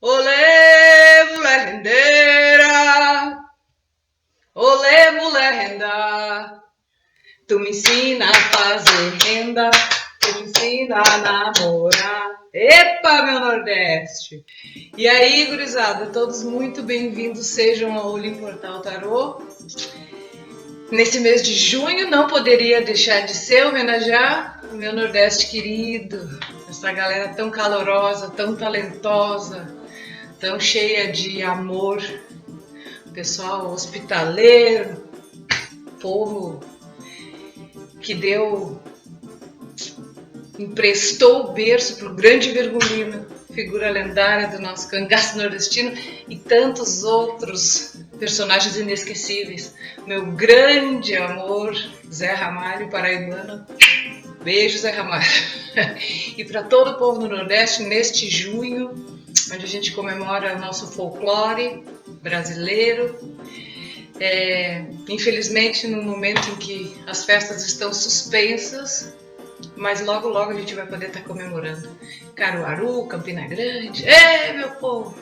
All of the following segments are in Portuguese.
Olê, mulher rendeira, olê, mulher renda, tu me ensina a fazer renda, tu me ensina a namorar. Epa, meu Nordeste! E aí, gurizada, todos muito bem-vindos sejam ao Olimportal Tarô. Nesse mês de junho não poderia deixar de ser homenagear o meu Nordeste querido, essa galera tão calorosa, tão talentosa, tão cheia de amor, pessoal hospitaleiro, povo que emprestou o berço para o grande Virgulino, figura lendária do nosso cangaço nordestino, e tantos outros personagens inesquecíveis. Meu grande amor, Zé Ramalho, paraibano. Beijo, Zé Ramalho. E para todo o povo do Nordeste, neste junho, onde a gente comemora o nosso folclore brasileiro. Infelizmente, no momento em que as festas estão suspensas, mas logo, logo a gente vai poder estar comemorando. Caruaru, Campina Grande, meu povo!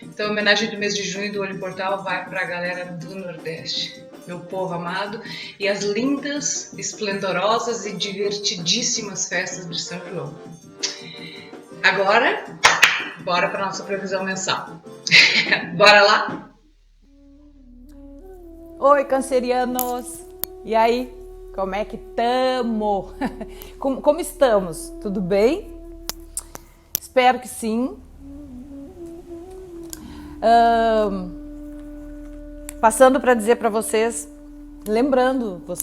Então, a homenagem do mês de junho do Olimportal vai para a galera do Nordeste, meu povo amado, e as lindas, esplendorosas e divertidíssimas festas de São João. Agora, bora para nossa previsão mensal. Bora lá? Oi, cancerianos! E aí, como é que tamo? Como estamos? Tudo bem? Espero que sim. Passando para dizer para vocês, lembrando-vos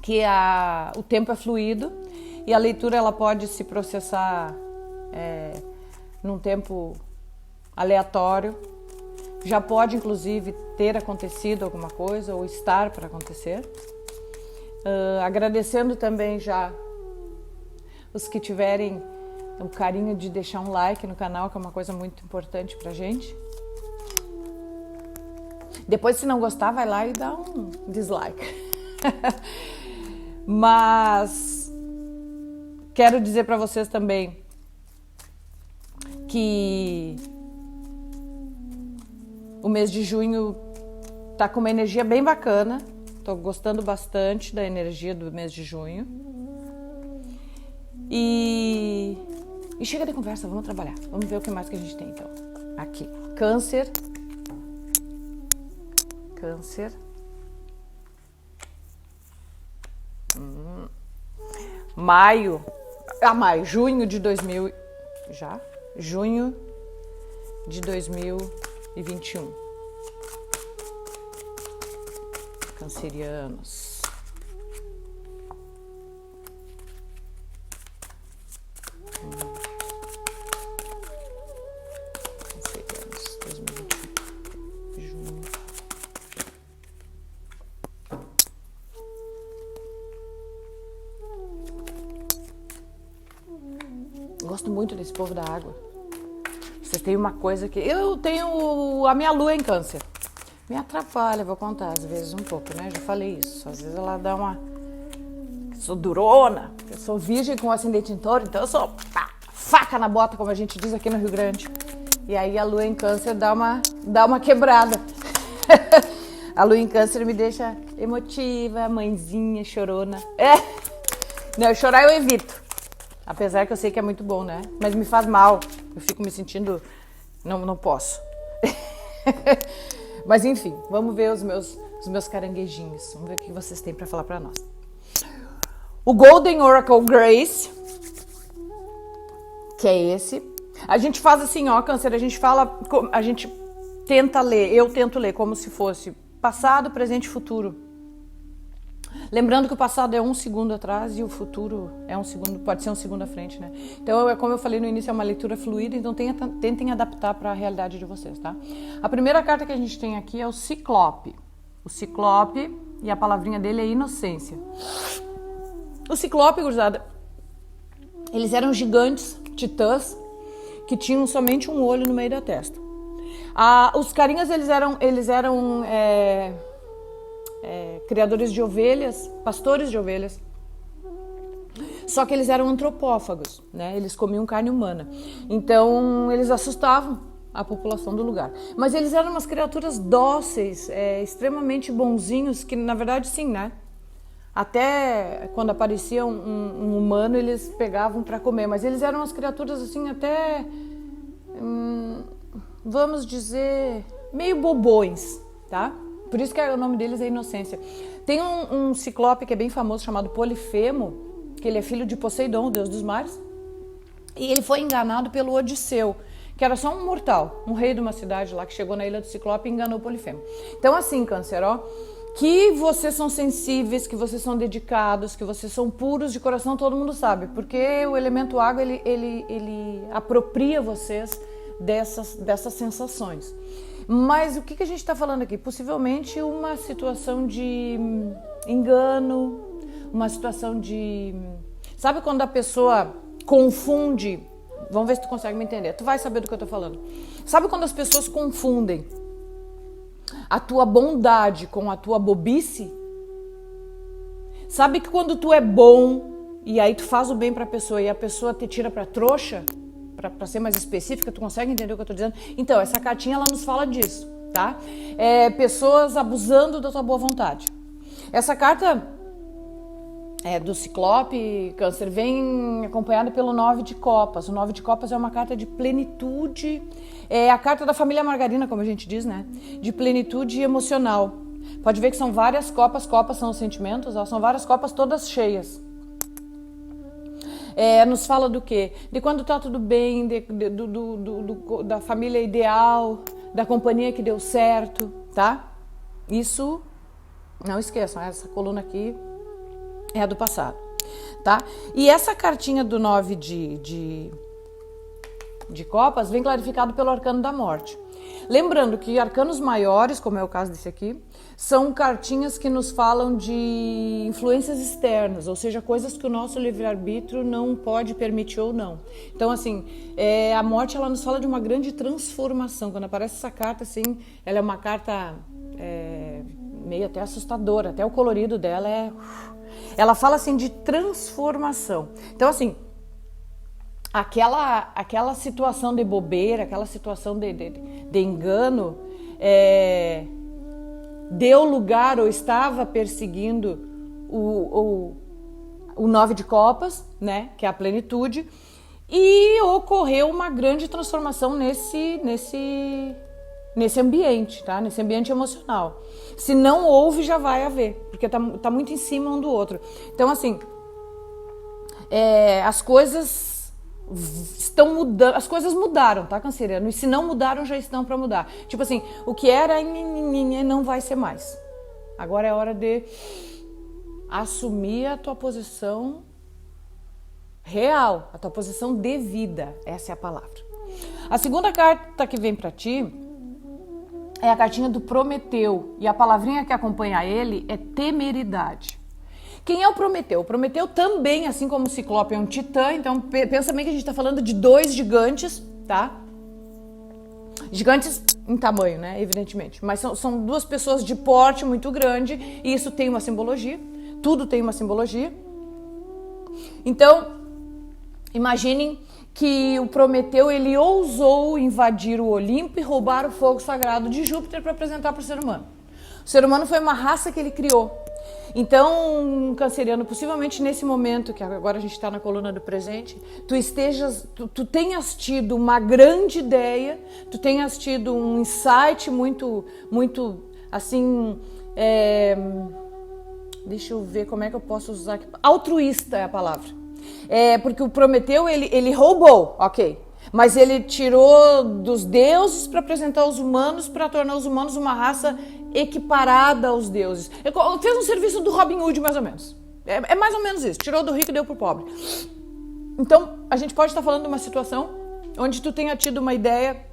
que o tempo é fluido e a leitura ela pode se processar num tempo aleatório. Já pode, inclusive, ter acontecido alguma coisa ou estar para acontecer. Agradecendo também já os que tiverem o carinho de deixar um like no canal, que é uma coisa muito importante pra gente. Depois, se não gostar, vai lá e dá um dislike. Mas quero dizer para vocês também que o mês de junho tá com uma energia bem bacana. Tô gostando bastante da energia do mês de junho. E chega de conversa, vamos trabalhar. Vamos ver o que mais que a gente tem, então. Aqui, Câncer. Junho de 2021. Cancerianos. Cancerianos, 2021. Junho. Gosto muito desse povo da água. Vocês têm uma coisa que... Eu tenho a minha lua em Câncer. Me atrapalha, vou contar às vezes um pouco, né? Já falei isso. Às vezes ela dá uma... Eu sou durona, eu sou virgem com ascendente em touro, então eu sou faca na bota, como a gente diz aqui no Rio Grande. E aí a lua em Câncer dá uma quebrada. A lua em Câncer me deixa emotiva, mãezinha, chorona. Não, chorar eu evito. Apesar que eu sei que é muito bom, né? Mas me faz mal. Eu fico me sentindo... Não posso. Mas enfim, vamos ver os meus caranguejinhos. Vamos ver o que vocês têm para falar para nós. O Golden Oracle Grace, que é esse. A gente faz assim, ó, Câncer, a gente tenta ler, eu tento ler como se fosse passado, presente e futuro. Lembrando que o passado é um segundo atrás e o futuro é um segundo, pode ser um segundo à frente, né? Então, como eu falei no início, é uma leitura fluida, então tentem adaptar para a realidade de vocês, tá? A primeira carta que a gente tem aqui é o Ciclope. O Ciclope, e a palavrinha dele é inocência. O Ciclope, gurizada, eles eram gigantes, titãs, que tinham somente um olho no meio da testa. Os carinhas, eles eram criadores de ovelhas, pastores de ovelhas. Só que eles eram antropófagos, né? Eles comiam carne humana. Então, eles assustavam a população do lugar. Mas eles eram umas criaturas dóceis, extremamente bonzinhos, que na verdade sim, né? Até quando aparecia um humano, eles pegavam para comer. Mas eles eram umas criaturas assim até, vamos dizer, meio bobões, tá? Por isso que o nome deles é Inocência. Tem um ciclope que é bem famoso chamado Polifemo, que ele é filho de Poseidon, o deus dos mares. E ele foi enganado pelo Odisseu, que era só um mortal, um rei de uma cidade lá que chegou na ilha do Ciclope e enganou Polifemo. Então assim, Câncer, ó, que vocês são sensíveis, que vocês são dedicados, que vocês são puros de coração, todo mundo sabe, porque o elemento água, ele apropria vocês dessas sensações. Mas o que a gente está falando aqui? Possivelmente uma situação de engano, uma situação de... Sabe quando a pessoa confunde... Vamos ver se tu consegue me entender. Tu vai saber do que eu tô falando. Sabe quando as pessoas confundem a tua bondade com a tua bobice? Sabe que quando tu é bom e aí tu faz o bem pra pessoa e a pessoa te tira pra trouxa, pra ser mais específica, tu consegue entender o que eu tô dizendo? Então, essa cartinha ela nos fala disso, tá? Pessoas abusando da tua boa vontade. Essa carta do Ciclope, Câncer, vem acompanhada pelo 9 de Copas. O 9 de Copas é uma carta de plenitude, é a carta da família Margarina, como a gente diz, né? De plenitude emocional. Pode ver que são várias copas, copas são os sentimentos, ó, são várias copas todas cheias. Nos fala do quê? De quando tá tudo bem, da família ideal, da companhia que deu certo, tá? Isso, não esqueçam, essa coluna aqui é a do passado, tá? E essa cartinha do 9 de copas vem clarificado pelo arcano da morte. Lembrando que arcanos maiores, como é o caso desse aqui, são cartinhas que nos falam de influências externas, ou seja, coisas que o nosso livre-arbítrio não pode permitir ou não. Então, assim, a morte ela nos fala de uma grande transformação. Quando aparece essa carta, assim, ela é uma carta meio até assustadora, até o colorido dela ela fala assim de transformação. Então assim, aquela situação de bobeira, aquela situação de engano, deu lugar ou estava perseguindo o 9 de copas, né, que é a plenitude, e ocorreu uma grande transformação nesse ambiente, tá? Nesse ambiente emocional. Se não houve, já vai haver, porque tá muito em cima um do outro. Então, assim, as coisas estão mudando, as coisas mudaram, tá, canceriano? E se não mudaram, já estão para mudar. Tipo assim, o que era não vai ser mais. Agora é hora de assumir a tua posição real, a tua posição devida. Essa é a palavra. A segunda carta que vem para ti é a cartinha do Prometeu, e a palavrinha que acompanha ele é temeridade. Quem é o Prometeu? O Prometeu também, assim como o Ciclope, é um titã, então pensa bem que a gente está falando de dois gigantes, tá? Gigantes em tamanho, né? Evidentemente, mas são duas pessoas de porte muito grande, e isso tem uma simbologia, tudo tem uma simbologia. Então, imaginem que o Prometeu, ele ousou invadir o Olimpo e roubar o fogo sagrado de Júpiter para apresentar para o ser humano. O ser humano foi uma raça que ele criou. Então, canceriano, possivelmente nesse momento, que agora a gente está na coluna do presente, tu tenhas tido uma grande ideia, tu tenhas tido um insight muito, assim, deixa eu ver como é que eu posso usar aqui. Altruísta é a palavra. Porque o Prometeu, ele roubou, ok, mas ele tirou dos deuses para apresentar aos humanos, para tornar os humanos uma raça equiparada aos deuses. Ele fez um serviço do Robin Hood, mais ou menos. É mais ou menos isso, tirou do rico e deu pro pobre. Então, a gente pode estar falando de uma situação onde tu tenha tido uma ideia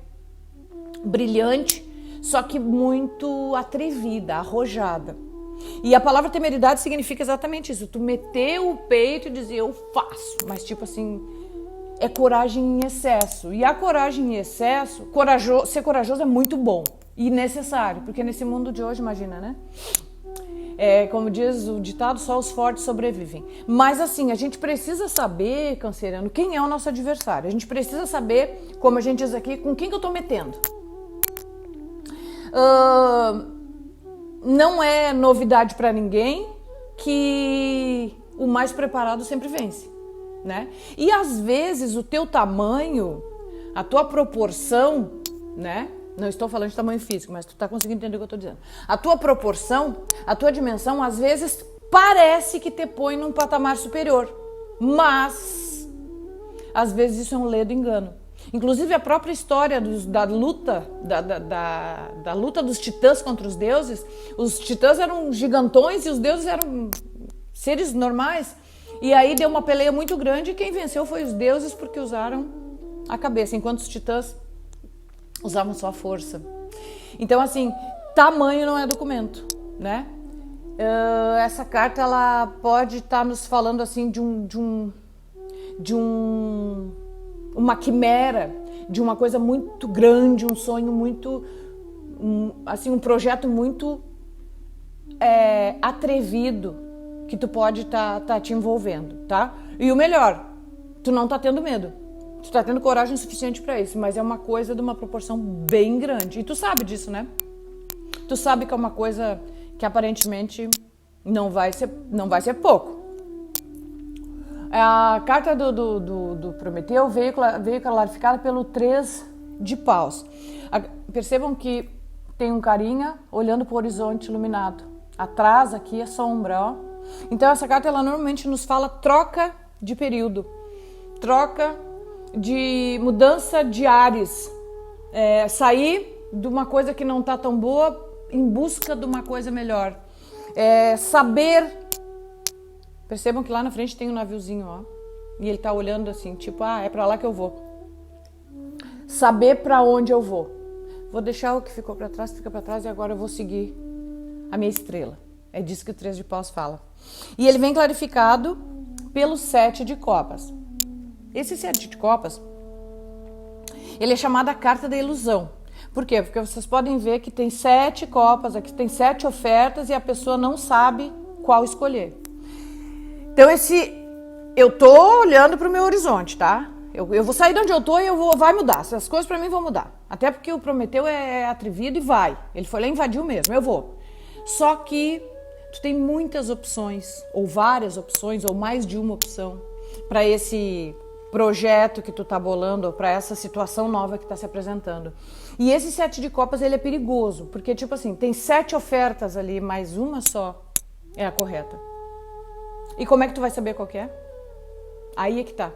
brilhante, só que muito atrevida, arrojada. E a palavra temeridade significa exatamente isso. Tu meter o peito e dizer, eu faço. Mas tipo assim, é coragem em excesso. E a coragem em excesso, ser corajoso é muito bom e necessário. Porque nesse mundo de hoje, imagina, né? Como diz o ditado, só os fortes sobrevivem. Mas assim, a gente precisa saber, canceriano, quem é o nosso adversário. A gente precisa saber, como a gente diz aqui, com quem que eu tô metendo. Não é novidade para ninguém que o mais preparado sempre vence, né? E às vezes o teu tamanho, a tua proporção, né? Não estou falando de tamanho físico, mas tu tá conseguindo entender o que eu tô dizendo. A tua proporção, a tua dimensão, às vezes parece que te põe num patamar superior, mas às vezes isso é um ledo engano. Inclusive a própria história da luta dos titãs contra os titãs eram gigantões e os deuses eram seres normais. E aí deu uma peleia muito grande e quem venceu foi os deuses porque usaram a cabeça, enquanto os titãs usavam só a força. Então assim, tamanho não é documento, né? Essa carta ela pode estar nos falando assim de uma quimera, de uma coisa muito grande, um sonho muito, assim, um projeto muito atrevido que tu pode tá te envolvendo, tá? E o melhor, tu não tá tendo medo, tu tá tendo coragem suficiente para isso, mas é uma coisa de uma proporção bem grande. E tu sabe disso, né? Tu sabe que é uma coisa que aparentemente não vai ser pouco. A carta do Prometeu veio clarificada pelo 3 de paus. Percebam que tem um carinha olhando para o horizonte iluminado. Atrás aqui é sombra, ó. Então essa carta ela normalmente nos fala troca de período, troca de mudança de ares, sair de uma coisa que não está tão boa em busca de uma coisa melhor. Saber. Percebam que lá na frente tem um naviozinho, ó. E ele tá olhando assim, tipo, é pra lá que eu vou. Saber pra onde eu vou. Vou deixar o que ficou pra trás, fica pra trás, e agora eu vou seguir a minha estrela. É disso que o 3 de paus fala. E ele vem clarificado pelo 7 de copas. Esse 7 de copas, ele é chamado a carta da ilusão. Por quê? Porque vocês podem ver que tem 7 copas, aqui tem 7 ofertas e a pessoa não sabe qual escolher. Então eu tô olhando pro meu horizonte, tá? Eu vou sair de onde eu tô e vai mudar. As coisas pra mim vão mudar. Até porque o Prometeu é atrevido e vai. Ele foi lá e invadiu mesmo, eu vou. Só que tu tem muitas opções, ou várias opções, ou mais de uma opção para esse projeto que tu tá bolando, ou para essa situação nova que tá se apresentando. E esse 7 de copas, ele é perigoso, porque tipo assim, tem 7 ofertas ali, mas uma só é a correta. E como é que tu vai saber qual que é? Aí é que tá.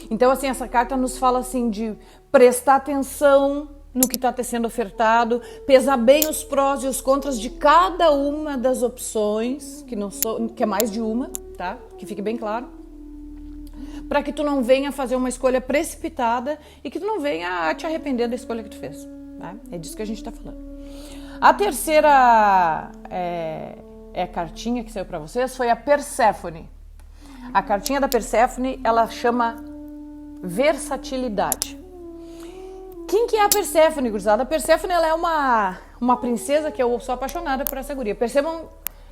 Então assim, essa carta nos fala assim de prestar atenção no que está sendo ofertado, pesar bem os prós e os contras de cada uma das opções, que é mais de uma, tá? Que fique bem claro. Para que tu não venha fazer uma escolha precipitada e que tu não venha a te arrepender da escolha que tu fez. Tá? É disso que a gente está falando. A terceira cartinha que saiu para vocês foi a Perséfone. A cartinha da Perséfone, ela chama versatilidade. Quem que é a Perséfone, gurizada? A Perséfone, ela é uma princesa que eu sou apaixonada por essa guria. Percebam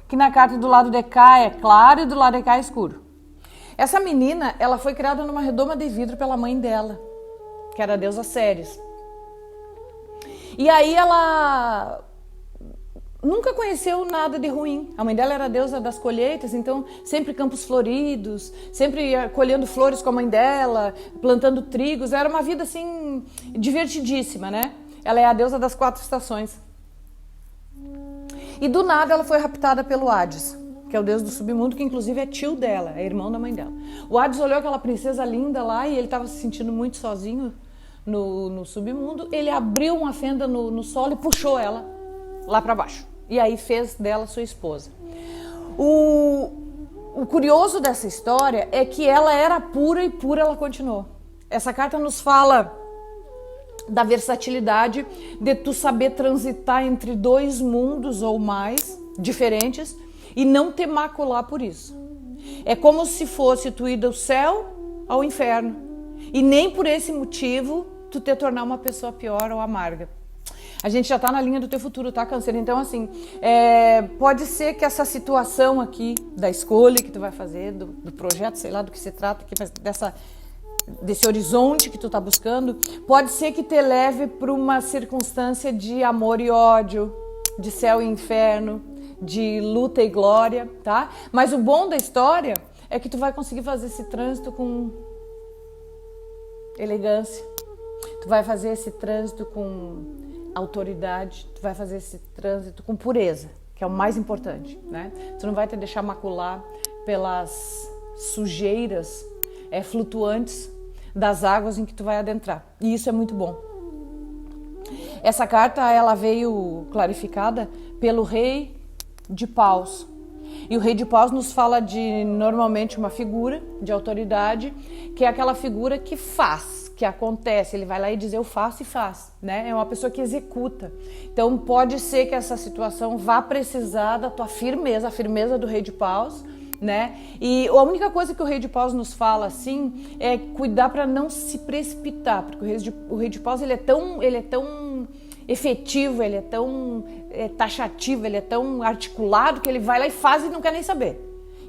que na carta do lado de cá é claro e do lado de cá é escuro. Essa menina, ela foi criada numa redoma de vidro pela mãe dela, que era a deusa Ceres. E aí ela nunca conheceu nada de ruim. A mãe dela era a deusa das colheitas, então sempre campos floridos, sempre colhendo flores com a mãe dela, plantando trigos. Era uma vida assim divertidíssima, né? Ela é a deusa das 4 estações. E do nada ela foi raptada pelo Hades, que é o deus do submundo, que inclusive é tio dela, é irmão da mãe dela. O Hades olhou aquela princesa linda lá e ele estava se sentindo muito sozinho no submundo. Ele abriu uma fenda no solo e puxou ela lá para baixo. E aí fez dela sua esposa. O curioso dessa história é que ela era pura e pura ela continuou. Essa carta nos fala da versatilidade de tu saber transitar entre 2 mundos ou mais diferentes e não te macular por isso. É como se fosse tu ir do céu ao inferno. E nem por esse motivo tu te tornar uma pessoa pior ou amarga. A gente já tá na linha do teu futuro, tá, Câncer? Então, assim, pode ser que essa situação aqui da escolha que tu vai fazer, do projeto, sei lá do que se trata, aqui, mas desse horizonte que tu tá buscando, pode ser que te leve para uma circunstância de amor e ódio, de céu e inferno, de luta e glória, tá? Mas o bom da história é que tu vai conseguir fazer esse trânsito com elegância, tu vai fazer esse trânsito com autoridade, tu vai fazer esse trânsito com pureza, que é o mais importante, né? Tu não vai te deixar macular pelas sujeiras flutuantes das águas em que tu vai adentrar, e isso é muito bom. Essa carta, ela veio clarificada pelo Rei de Paus. E o Rei de Paus nos fala de, normalmente, uma figura de autoridade, que é aquela figura que faz, que acontece. Ele vai lá e diz, eu faço e faz, né? É uma pessoa que executa. Então, pode ser que essa situação vá precisar da tua firmeza, a firmeza do Rei de Paus, né? E a única coisa que o Rei de Paus nos fala, assim, é cuidar para não se precipitar, porque o Rei de Paus, ele é tão efetivo, ele é tão taxativo, ele é tão articulado que ele vai lá e faz e não quer nem saber.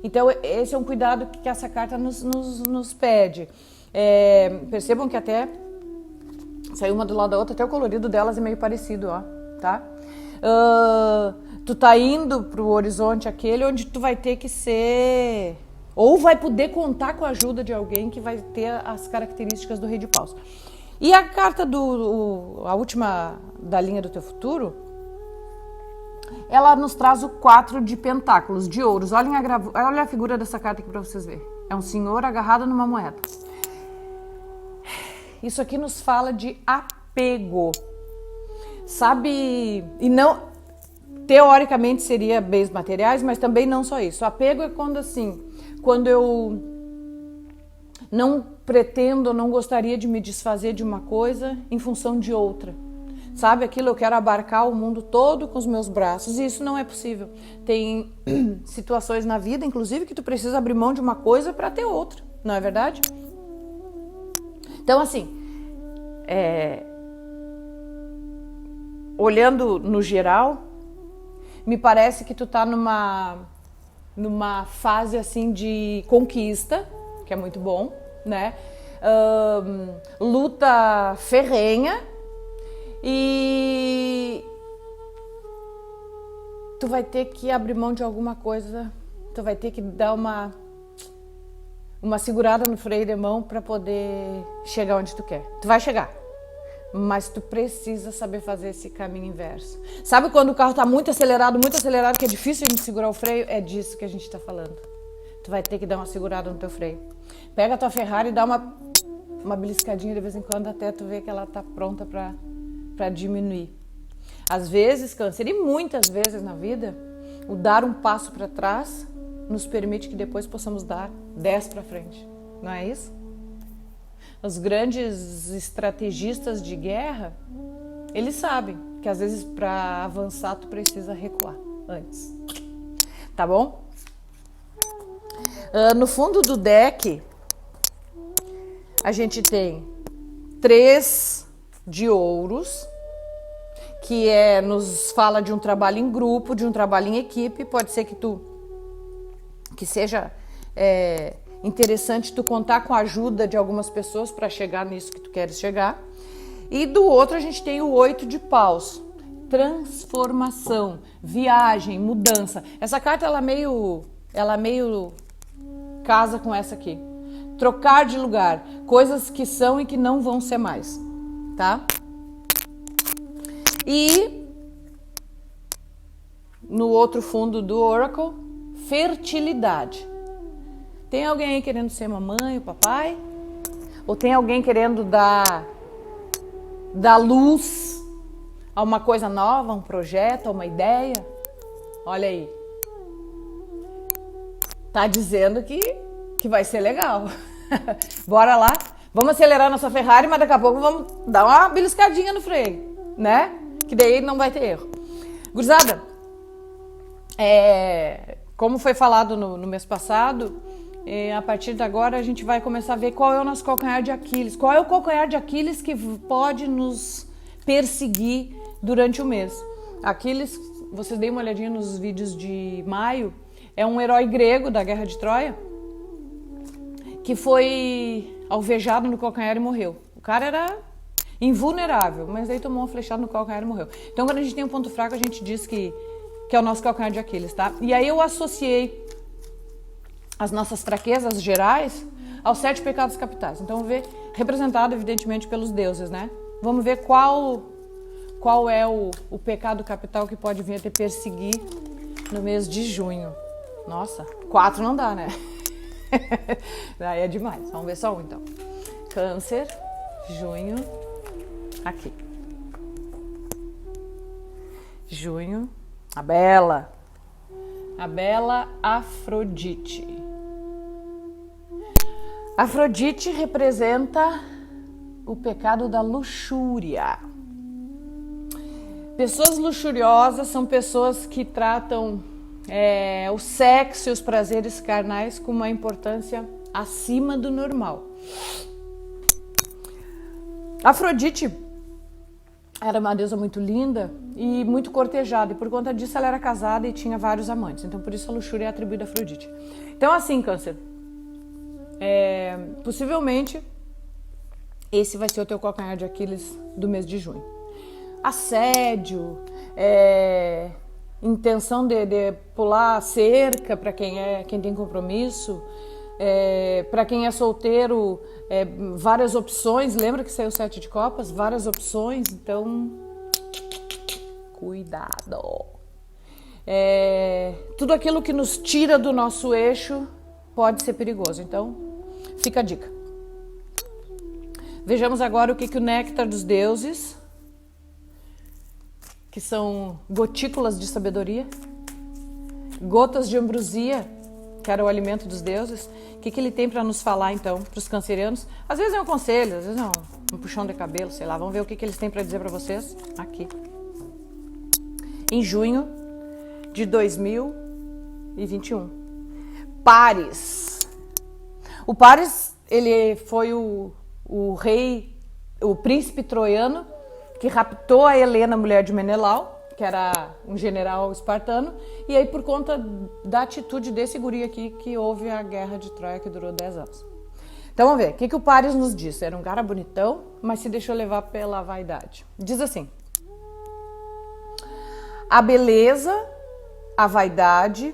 Então esse é um cuidado que essa carta nos pede. Percebam que até saiu uma do lado da outra, até o colorido delas é meio parecido, ó, tá? Tu tá indo pro horizonte aquele onde tu vai ter que ser, ou vai poder contar com a ajuda de alguém que vai ter as características do Rei de Paus. E a carta a última da linha do teu futuro, ela nos traz o 4 de pentáculos, de ouros. Olha a figura dessa carta aqui para vocês verem. É um senhor agarrado numa moeda. Isso aqui nos fala de apego. Sabe? E não, teoricamente seria bens materiais, mas também não só isso. Apego é quando eu não pretendo, não gostaria de me desfazer de uma coisa em função de outra. Sabe aquilo, eu quero abarcar o mundo todo com os meus braços, e isso não é possível. Tem situações na vida, inclusive, que tu precisa abrir mão de uma coisa para ter outra, não é verdade? Então, assim, olhando no geral, me parece que tu tá numa fase, assim, de conquista, que é muito bom, né? Luta ferrenha, e tu vai ter que abrir mão de alguma coisa, tu vai ter que dar uma segurada no freio de mão para poder chegar onde tu quer. Tu vai chegar, mas tu precisa saber fazer esse caminho inverso. Sabe quando o carro tá muito acelerado, que é difícil a gente segurar o freio? É disso que a gente tá falando. Tu vai ter que dar uma segurada no teu freio. Pega a tua Ferrari e dá uma beliscadinha de vez em quando até tu ver que ela tá pronta para diminuir. Às vezes, Câncer, e muitas vezes na vida, o dar um passo para trás nos permite que depois possamos dar 10 para frente. Não é isso? Os grandes estrategistas de guerra, eles sabem que às vezes para avançar tu precisa recuar antes. Tá bom? No fundo do deck, a gente tem 3 de ouros, que nos fala de um trabalho em grupo, de um trabalho em equipe. Pode ser que seja interessante tu contar com a ajuda de algumas pessoas para chegar nisso que tu queres chegar. E do outro a gente tem o 8 de paus, transformação, viagem, mudança. Essa carta ela meio casa com essa aqui. Trocar de lugar, coisas que são e que não vão ser mais, tá? E no outro fundo do Oracle, fertilidade. Tem alguém aí querendo ser mamãe ou papai? Ou tem alguém querendo dar luz a uma coisa nova, a um projeto, a uma ideia? Olha aí. Tá dizendo que vai ser legal. Bora lá? Vamos acelerar nossa Ferrari, mas daqui a pouco vamos dar uma beliscadinha no freio, né? Que daí não vai ter erro. Gurizada, como foi falado no mês passado, a partir de agora a gente vai começar a ver qual é o nosso calcanhar de Aquiles. Qual é o calcanhar de Aquiles que pode nos perseguir durante o mês. Aquiles, vocês deem uma olhadinha nos vídeos de maio, é um herói grego da Guerra de Troia que foi alvejado no calcanhar e morreu. O cara era invulnerável, mas aí tomou uma flechada no calcanhar e morreu. Então, quando a gente tem um ponto fraco, a gente diz que é o nosso calcanhar de Aquiles, tá? E aí eu associei as nossas fraquezas gerais aos 7 pecados capitais. Então, vamos ver, representado evidentemente pelos deuses, né? Vamos ver qual é o pecado capital que pode vir a te perseguir no mês de junho. Nossa, 4 não dá, né? Aí é demais. Vamos ver só um, então. Câncer, junho, aqui. Junho, a bela Afrodite. Afrodite representa o pecado da luxúria. Pessoas luxuriosas são pessoas que tratam o sexo e os prazeres carnais com uma importância acima do normal. Afrodite era uma deusa muito linda e muito cortejada, e por conta disso ela era casada e tinha vários amantes. Então por isso a luxúria é atribuída a Afrodite. Então assim, Câncer, possivelmente esse vai ser o teu calcanhar de Aquiles do mês de junho. Assédio, intenção de pular cerca para quem tem compromisso, para quem é solteiro, várias opções. Lembra que saiu 7 de copas? Várias opções, então cuidado. Tudo aquilo que nos tira do nosso eixo pode ser perigoso, então fica a dica. Vejamos agora o que o néctar dos deuses, que são gotículas de sabedoria, gotas de ambrosia, que era o alimento dos deuses, o que ele tem para nos falar, então, para os cancerianos. Às vezes é um conselho, às vezes é um puxão de cabelo, sei lá. Vamos ver o que eles têm para dizer para vocês aqui. Em junho de 2021. Paris. O Paris, ele foi o rei, o príncipe troiano, que raptou a Helena, mulher de Menelau, que era um general espartano, e aí por conta da atitude desse guri aqui que houve a guerra de Troia, que durou 10 anos. Então vamos ver, o que o Paris nos disse? Era um cara bonitão, mas se deixou levar pela vaidade. Diz assim: a beleza, a vaidade,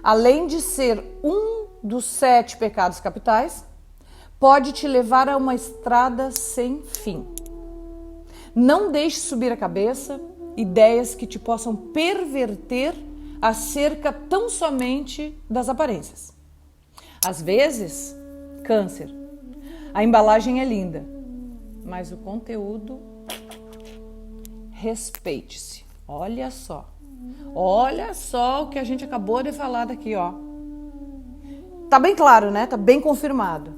além de ser um dos 7 pecados capitais, pode te levar a uma estrada sem fim. Não deixe subir a cabeça ideias que te possam perverter acerca tão somente das aparências. Às vezes, Câncer, a embalagem é linda, mas o conteúdo, respeite-se. Olha só o que a gente acabou de falar daqui, ó. Tá bem claro, né? Tá bem confirmado.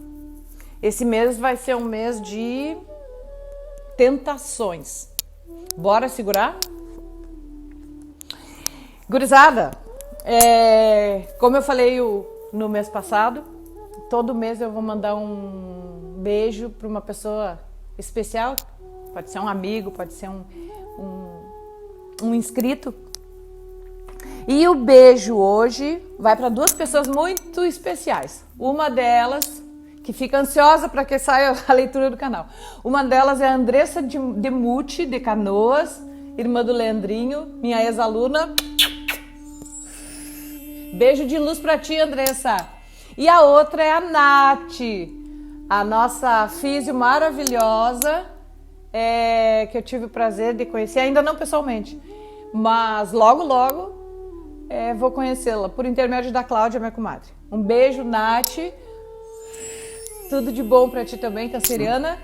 Esse mês vai ser um mês de tentações. Bora segurar? Gurizada, como eu falei no mês passado, todo mês eu vou mandar um beijo para uma pessoa especial. Pode ser um amigo, pode ser um inscrito. E o beijo hoje vai para 2 pessoas muito especiais. Uma delas, que fica ansiosa para que saia a leitura do canal. Uma delas é a Andressa Demuti, de Canoas, irmã do Leandrinho, minha ex-aluna. Beijo de luz para ti, Andressa. E a outra é a Nath, a nossa físio maravilhosa, que eu tive o prazer de conhecer, ainda não pessoalmente, mas logo, vou conhecê-la por intermédio da Cláudia, minha comadre. Um beijo, Nath. Tudo de bom para ti também, canceriana.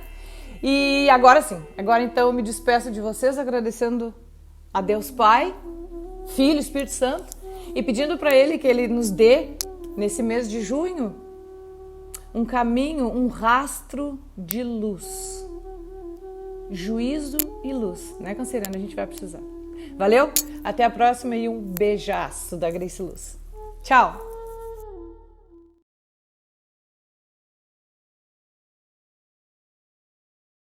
E agora sim, então eu me despeço de vocês agradecendo a Deus Pai, Filho, Espírito Santo, e pedindo para Ele que Ele nos dê, nesse mês de junho, um caminho, um rastro de luz. Juízo e luz, né, canceriana? A gente vai precisar. Valeu? Até a próxima e um beijaço da Grace Luz. Tchau!